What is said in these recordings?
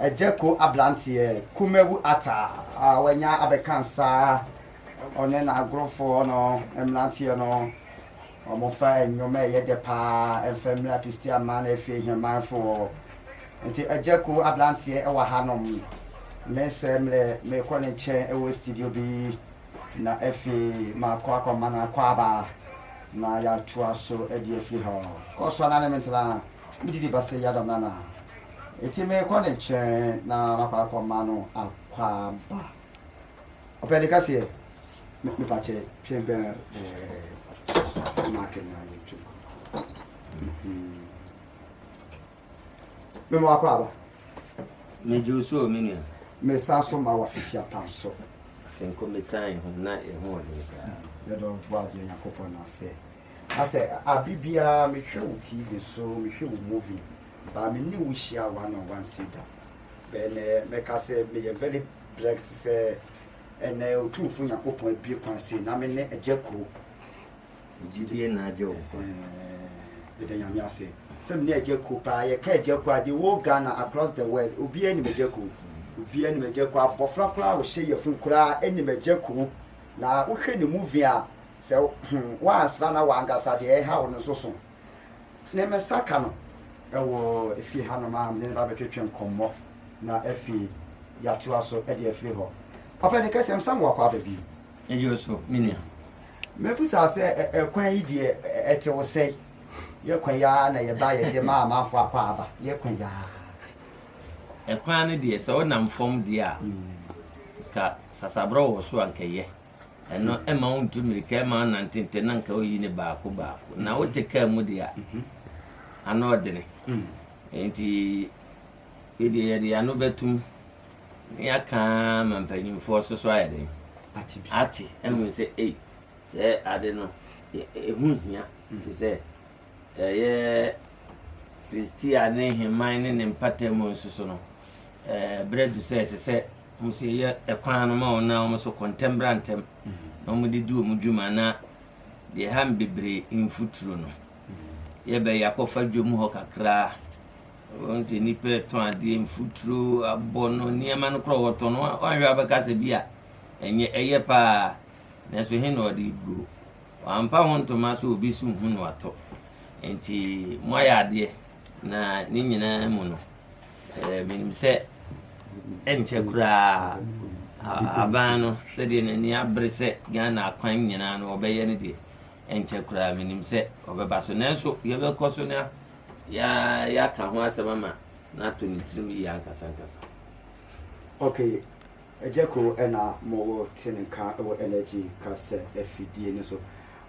Ejeko ablantie kumewu ata wanya abekansa one na agrofo no emlantie no omofa enyoma yede pa enfamila pistia man efe himanfo nti ejeko ablantie e wa hanom mesemle me kone che e studio bi na efe ma kwa mana kwa ba na ya tuaso e di efe ho ko so na mentla mididi basse ya domana eti me kone che na mapa kwa mano akwa ba opede kase me pache chembe market na YouTube me mo akwa ba me juso me me saso ma wa fifia panso fenko me sign ho na e ho ni sa le do bwa je yakofo na se ase abibia me hwe TV so me hwe movie ba me ni wo share one on one sida bene me ka se me very blessed se ene otunfu yakopon bi kwan se na me ne ejeko jidie na ajo de nyame ase se me ne ejeko pa ye ka ejeko ade wo Ghana across the world obi ani ejeko obi ani ejeko abofra kra wo hye ye fun kra ani ejeko na wo hwe ne movie a se wa asra na wa angasa de e ha wo no so ne me saka no ewo efi ha no ma me ba betwetwe nkommo na efi ya to aso e de efi ho papa ne kasem sam wa kwa baby ejo so minia me pusa se kwan yi de ete wo sei ye kwan ya na ye ba ye de ma afọ akwa aba ye kwan ya kwan ne de se wonam fom de a ka sasabro wo so ankaye eno ema untu mirika ema nantente na nka oyi ne baako na wote ka mu de a ano odene enti ide ye ano betum ya ka mampanyimfo so ayede ati emu se se ade no ehu hia se ye Christian ne himan ne mpatemu so no bread se musi ye ekwan no ma ona o so contemporary no mu di du mu dwuma na de ham bebre infuturo no ye be yakofa dwom ho kakra onse ni pe ton ade infuturo abono niema no kro woto no anhwe abaka se bia enye eye pa na so hin no de go ampa wonto ma so obi su hu no ato enti mo ya ade na ni nyina mu no minim se enche kura abano se de ni abrese Ghana akwan nyina no obeye ne de enche kura minim se obeba so nanso ye be koso na ya ka ho asema ma na to ni tirim ya nkasa okay ejeko ena mo tinka o energy kase FD ni so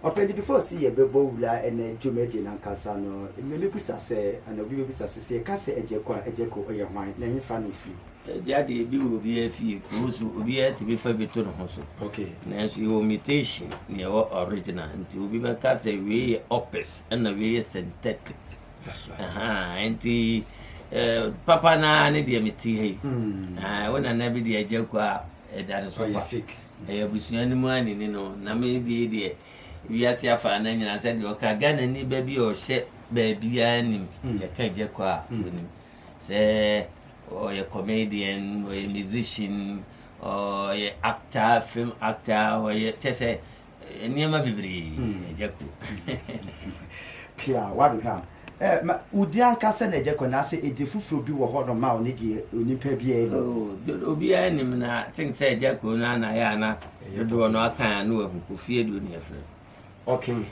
opendi before see ye bebo wula ene dwumedi na nkasa no me bisa se ana obi bisa se kase ejeko oye hwan na hifa no fi jadi bi obi afi kuzu obi ati bi fa beto no so okay na so imitation ne original nti obi ba kase we opus na we synthetic that's right anti papa na ne de meti he wona na bi de ejeko a edare so pa fake busuani mu ani ni no na me bi de wiase afa na nyina se de oka Ghana ni ba bi o hye ba bia nim ye ka ejeko a onim se or a comedian or a musician or a actor, film actor or a chese niema bibri ejeko pia wadu ha udian kase na ejeko na se edifufuro bi wo hodo ma oni de onipa bia ni obi anim na think say ejeko na ya na do no aka na wahu kofie do ne afre okay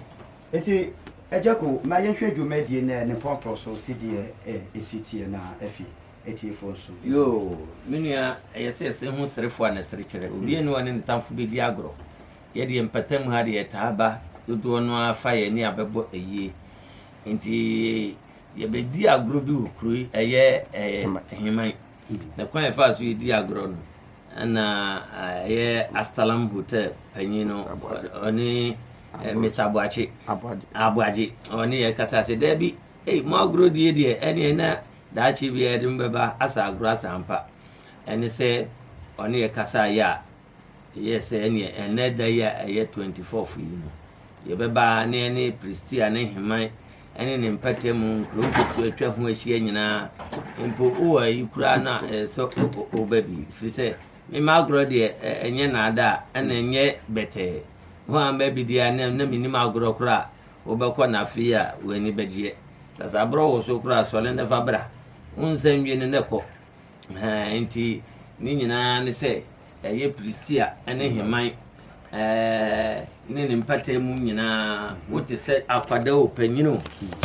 eti ejeko ma ye hwe dwumadi na ne pompo so sidie esiti na afi etifonso yo minia yese hu serefo na serechire obi enu ane ntamfo be di agro ye de empatam ha de etaba dodo no afa ye ni abebo eye enti ye be di agro bi ukru eye himan na kwa fa so di agro no na ye Astalam Hotel panyino oni Mr. Abuaji oni ye kasa se debi mo agro die ene na dachi bi edin beba asa agro sampa ene se oni ye kasa ya yes ene eneda ya 24 you know ye beba ne Christian ne himan ɛne ne mpatamu nkuro tutu atwa ho ahyia nyinaa mpo o ayi kura na so o baby fi sɛ me magro de enye na ada ɛna enye bete ho am baby dia na minim agro kura obɛkɔ na fi a wani bagye sasa bro wo so kura so le ne fabra unsem wie ne kɔ nti ni nyinaa ne sɛ ɛyɛ pristia ɛne heman ne ne mpatamu nyinaa wote sɛ akwada opanyino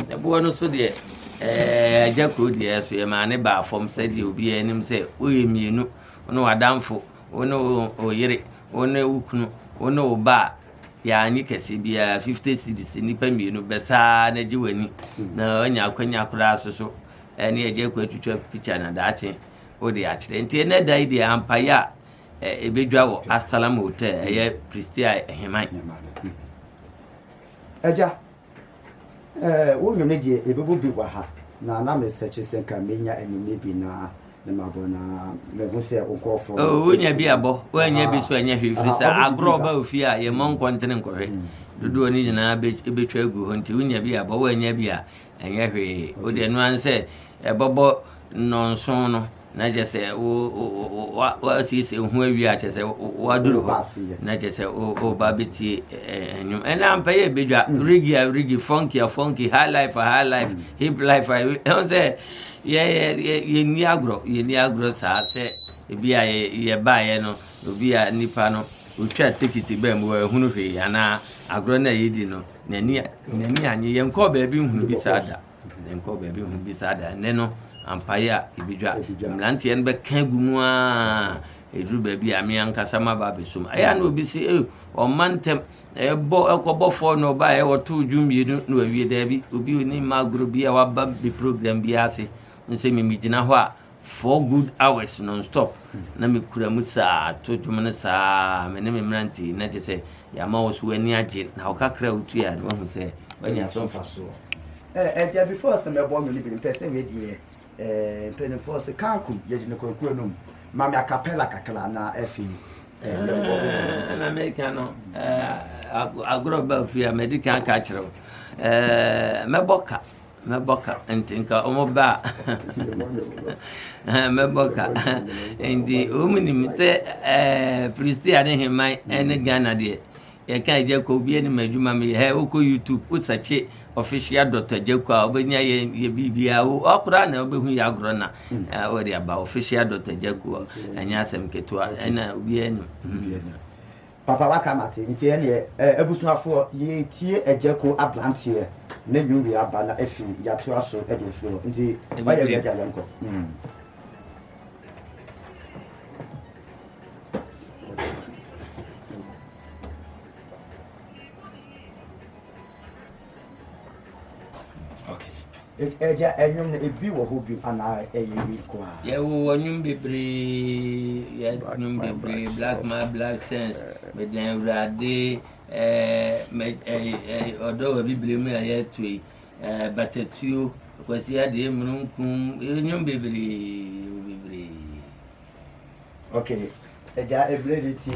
ebo no so de Agya ko de so ye ma ne ba fom sɛ de obi anim sɛ oyɛ mienu ono wadamfo ono oyere ono ukunu ono oba ya anyi kese bia 50 cedis nipa mienu besa na giwani na anya akwanya kura soso ne Agya ko atwitwa picture na daache o de akire nti na dai de ampaya ebedwa wo Astalam hotel eye Pristia Heman Agya wo nyome de ebebo bi wa ha na me search senka menya enime bi na mabona me hu se onkofo wonya bi abo wonya bi so anya hwefi sa agro ba ofi a ye mon kontene nkɔhwe dodo ni nyina betwa gu ho nti wonya bi abo wonya bi a anya hwe o de no anse ebobo nonson no na je se o sisi hu awi a che se o aduru ho na je se o ba beti enyum ena ampa ye bedwa rigi funky high life hip life I say ye ni agro sa se ebi a ye ba ye no obi a nipa no otwa ticket ba mu hunu hwe ana agro na yedi no nani anye ye nko ba bi hunu bi sada ne no ampaya ibidwa mlantie en be kan gunu a edru ba bi ame ankasa ma ba besum aya na obi si o mantem ekobo fo no ba e woto dwumie no awie da bi obi oni magro bi a waba bi program bi ase nse mi gina ho a 4 good hours non stop na me kura musa to dwumne sa me ne me mlantie na je se ya ma wo so ani age na o kakra otu ya no hu se wanya so fa so Agya before some ebo me bi person we die pen force kankum ye jine kokuo no ma me acapella kakla na efi na americano agro ba fi american ka kire meboka entinka omoba meboka endi omunim te Pristia ne Heman ene Ghana de ye kan je ko bi eni madwuma me he oko YouTube o sache official Dr. Jeko a obenya ye bibia o akura na obehu ya agro na o de aba official Dr. Jeko anya asem keto na obi eni papa waka mate nti ene ebusuafo ye tie Jeko ablantie na nyumbi aba na efi ya to aso e de flo nti wa ye Agya yanko Agya enyum na ebi wo hobi ana eyewi kwa ye wo nyum bebre ye nyum bebre black sense me den rade odo bibli mu ya tui batatuo kwasi ade mununkum nyum bebre okay Agya ability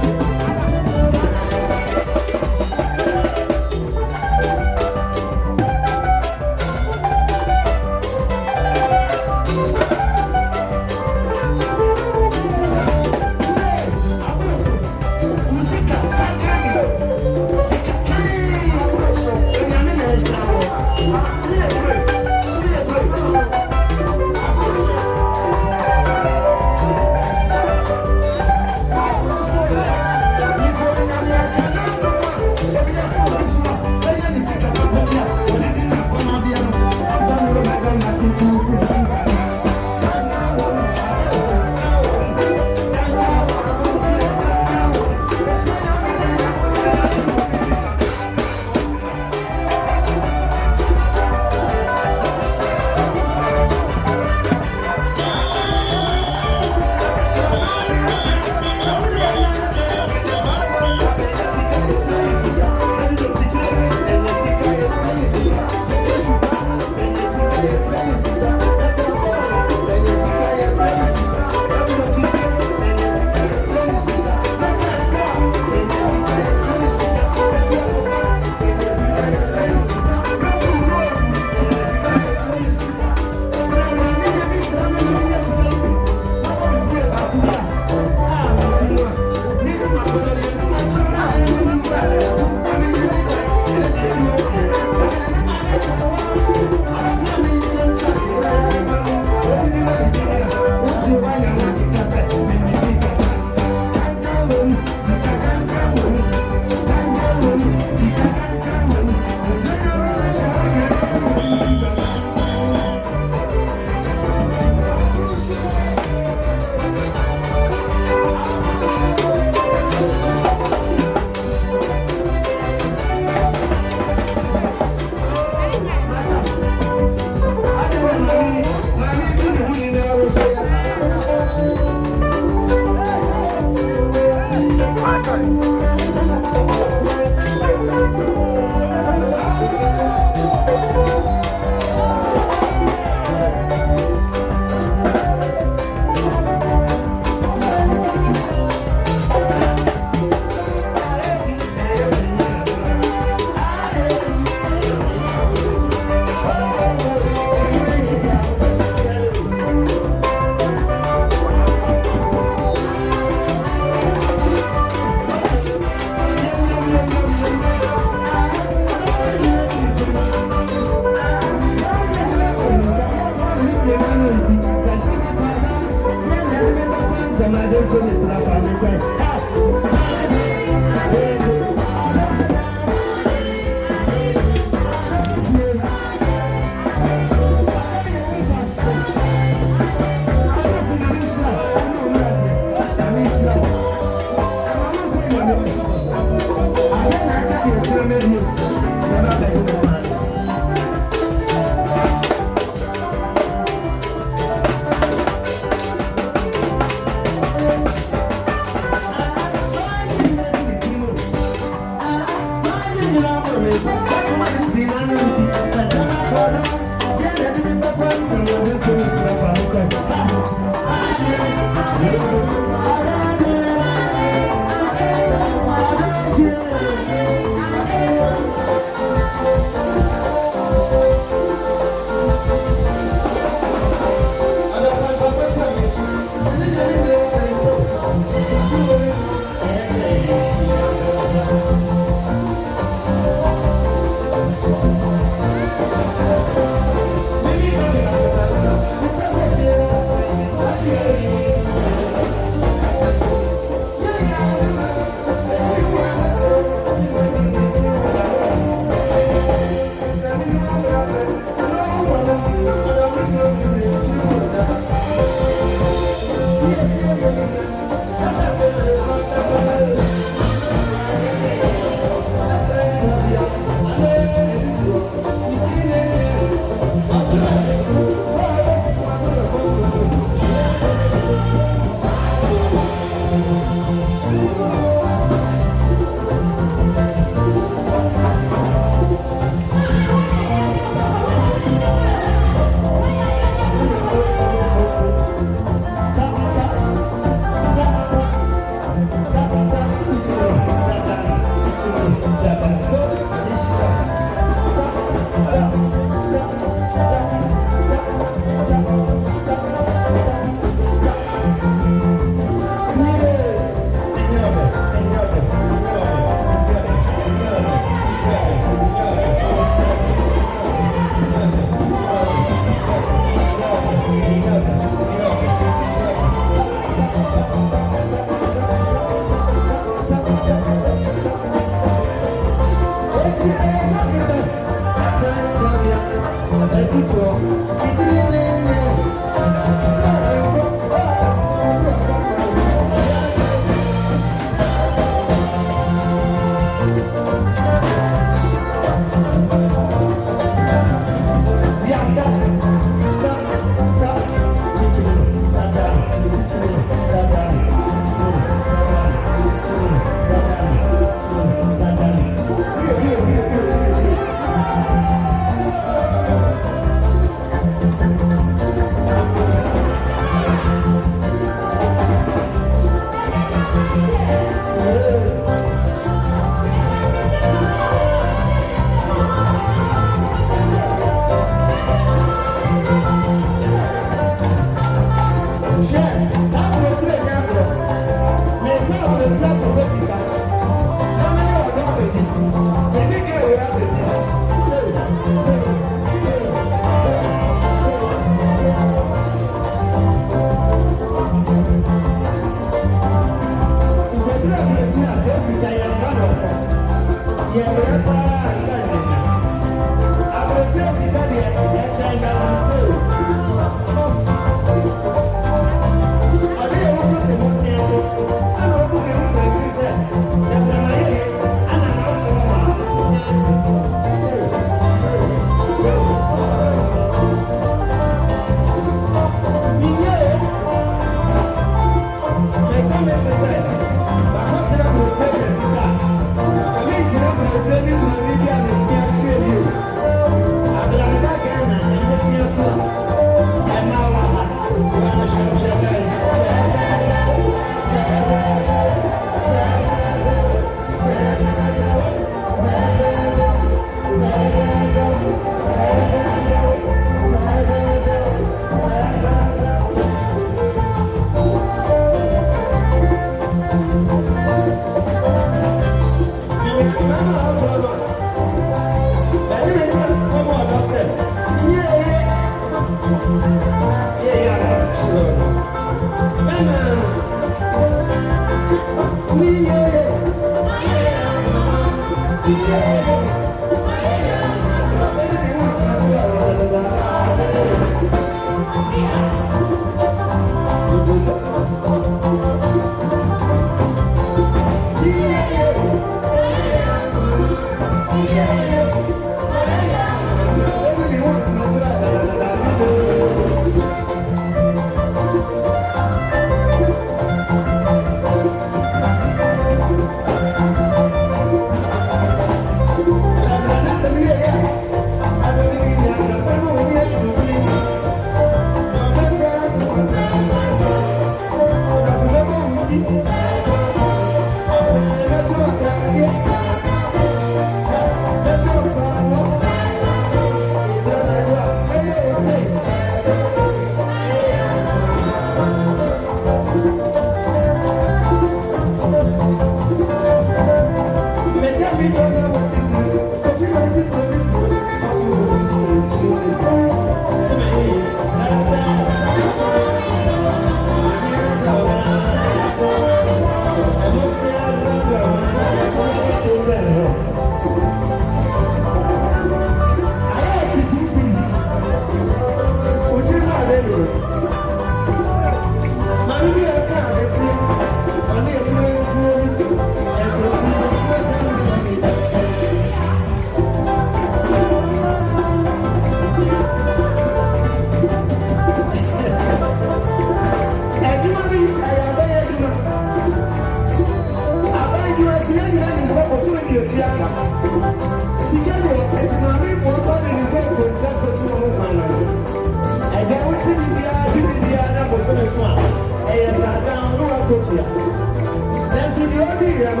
Let's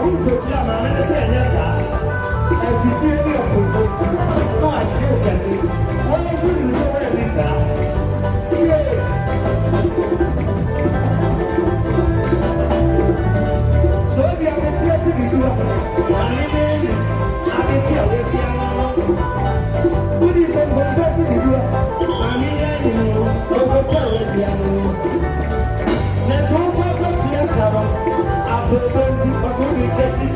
go,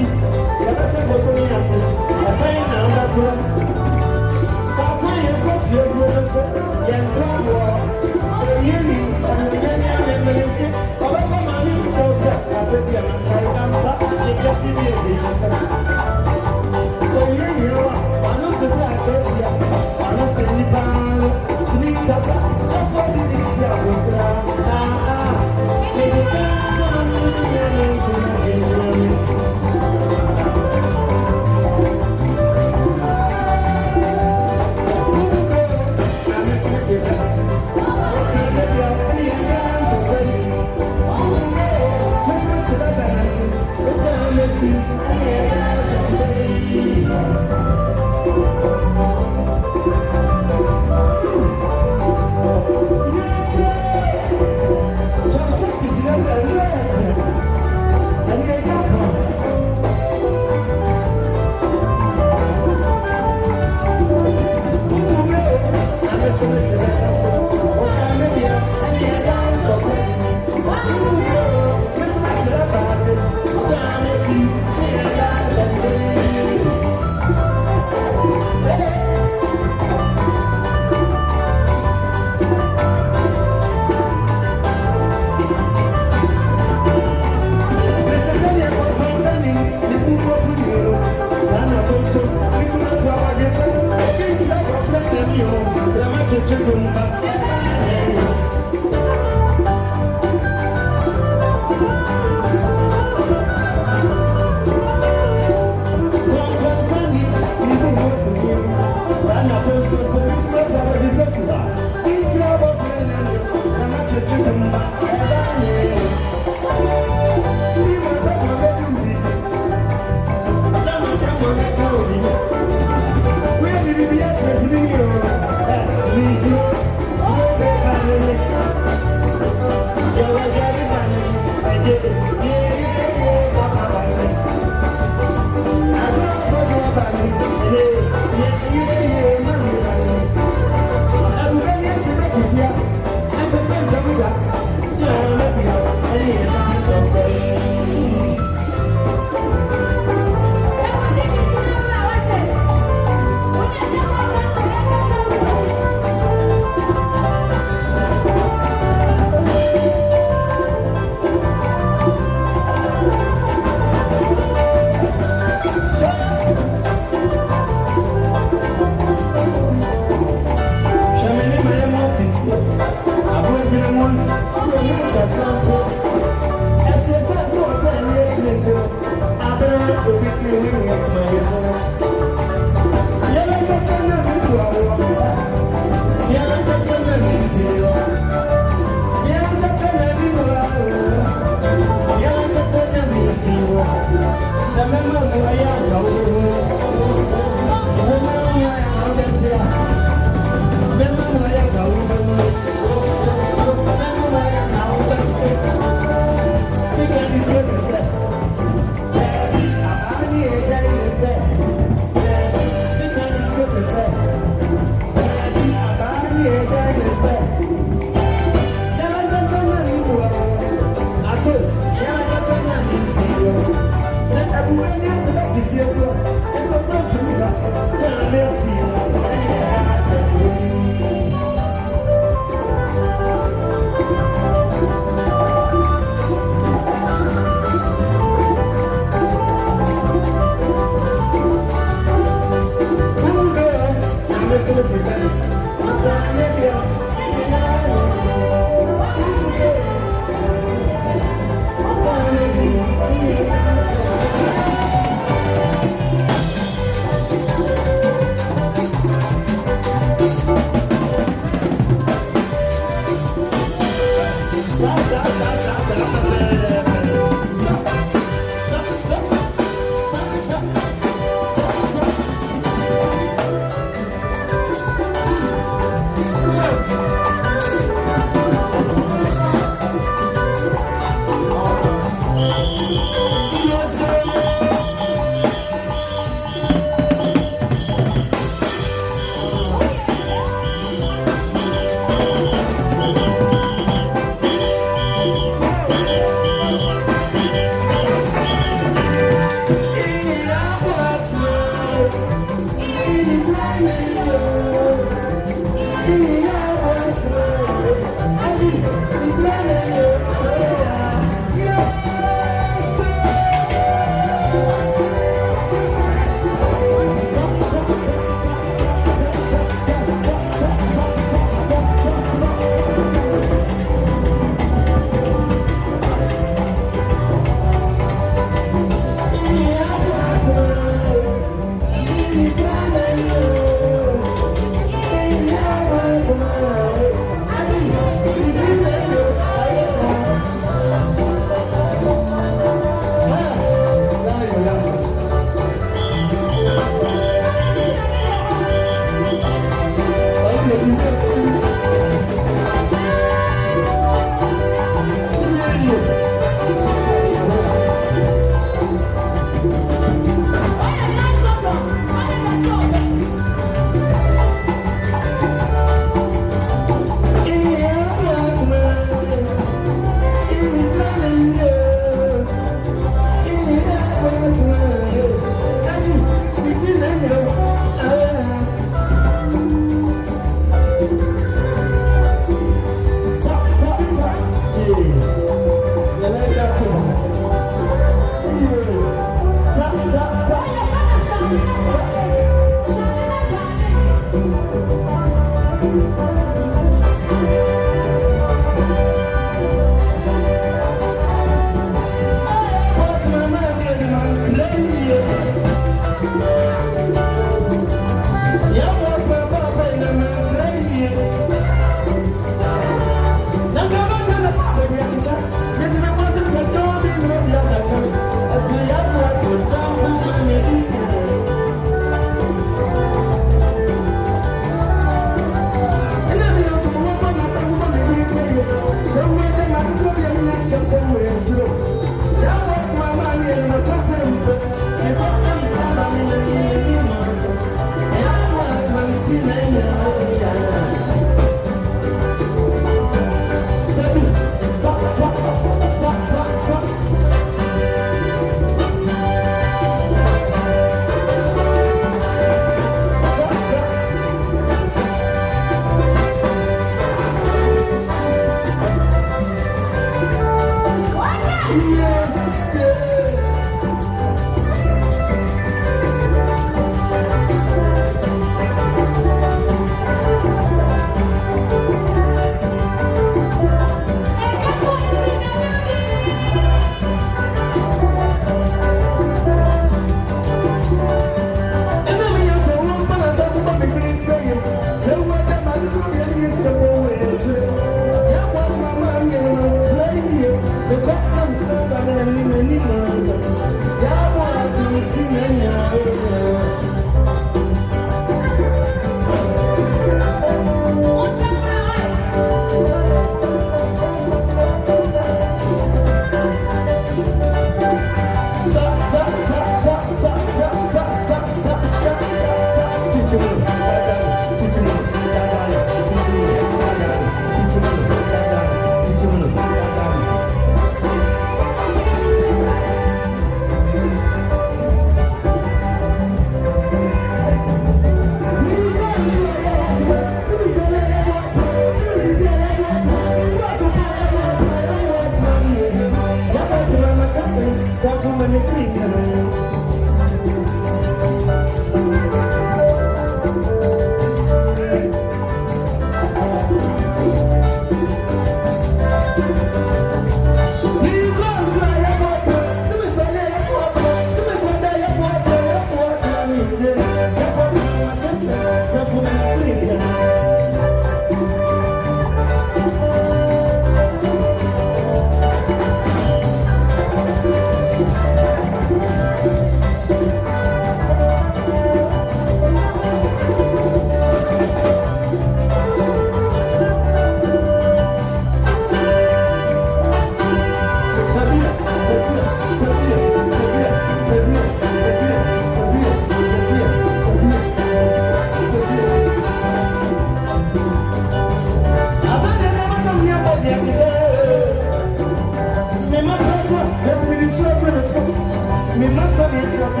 Me must have been a me must have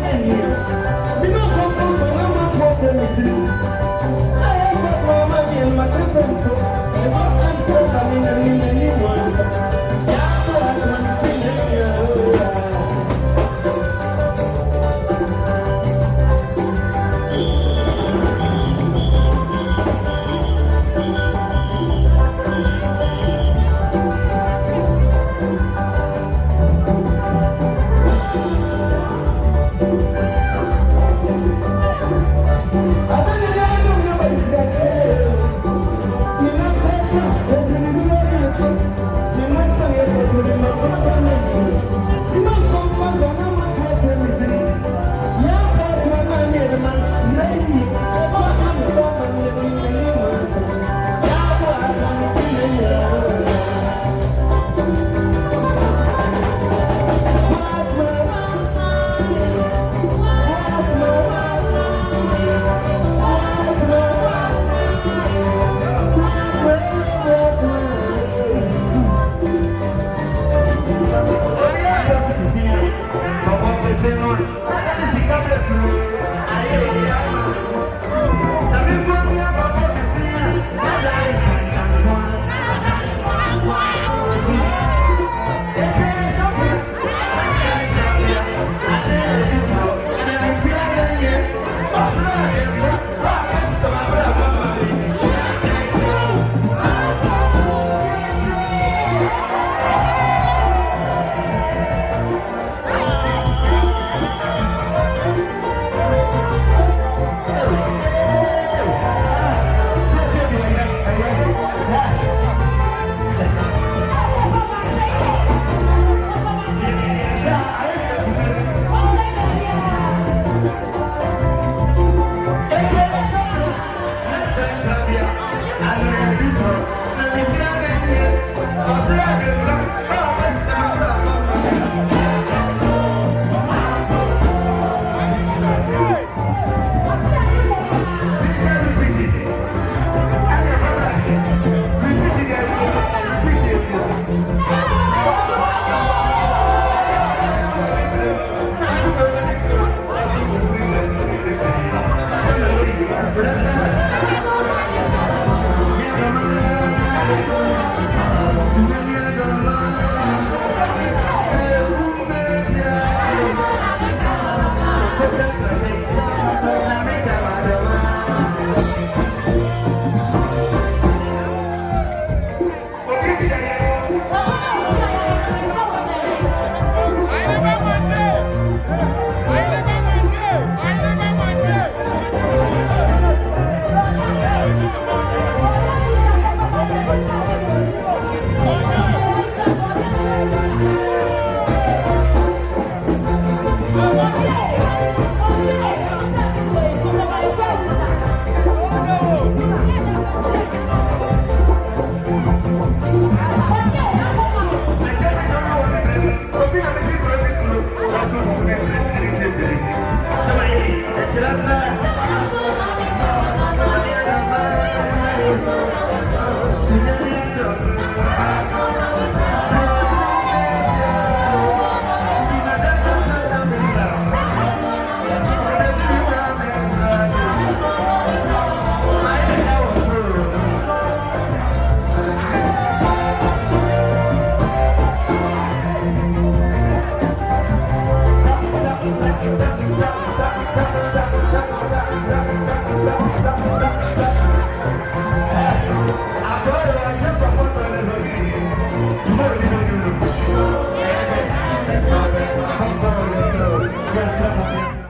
been a